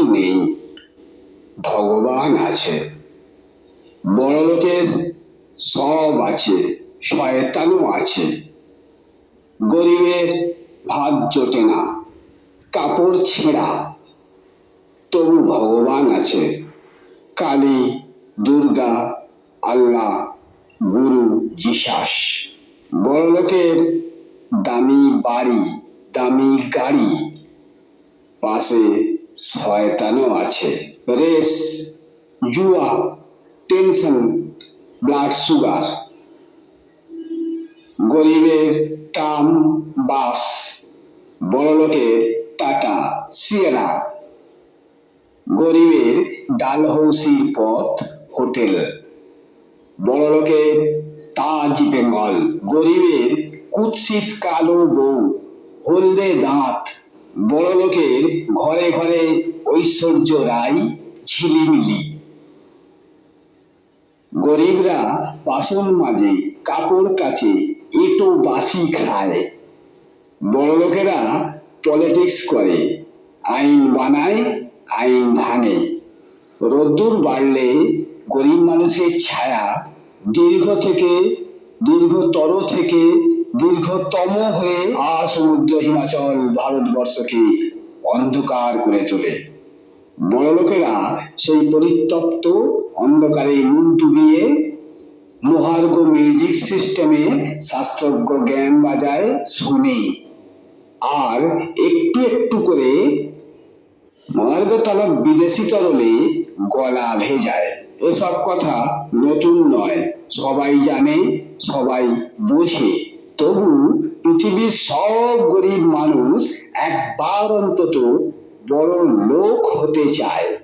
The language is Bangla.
নেই, ভগবান আছে। বড়লোকের সব আছে, শয়তানও আছে। গরিবের ভাত জোটে না, কাপড় ছেঁড়া, তবু ভগবান আছে। কালী, দুর্গা, আল্লাহ, গুরু, জিসাস। বড়লোকের দামি বাড়ি, দামি গাড়ি, পাশে শয়তানও আছে। রেস, জুয়া, টেনশন, ব্লাড সুগার। গরিবের ট্রাম, বাস, বড়লোকের টাটা, সিয়েরা। গরিবের ডালহৌসির পথ, হোটেল। বড়লোকের তাজ বেঙ্গল। গরিবের কুৎসিত কালো বউ, হলদে দাঁত। বড়লোকের ঘরে ঘরে ঐশ্বর্য রায়, ঝিলিমিলি। গরিবরা বাসন মাজে, কাপড় কাচে, এঁটো বাসি খায়। বড়লোকেরা পলিটিক্স করে, আইন বানায়, আইন ভাঙে। রোদ্দুর বাড়লে গরিব মানুষের ছায়া দীর্ঘতর থেকে দীর্ঘতম হয়ে সমুদ্র হিমাচল ভারতবর্ষকে অন্ধকার করে তোলে। বড়লোকেরা সেই পরিত্যক্ত অন্ধকারে মুখ ডুবিয়ে মহার্ঘ মিউজিক সিস্টেমে শাস্ত্রজ্ঞ জ্ঞান বাজায়, শুনে, আর একটু একটু করে মহার্ঘতলক বিদেশি তরলে গলা ভেজায়। এসব কথা নতুন নয়, সবাই জানে, সবাই বোঝে। তবু পৃথিবীর সব গরিব মানুষ একবার অন্তত বড় লোক হতে চায়।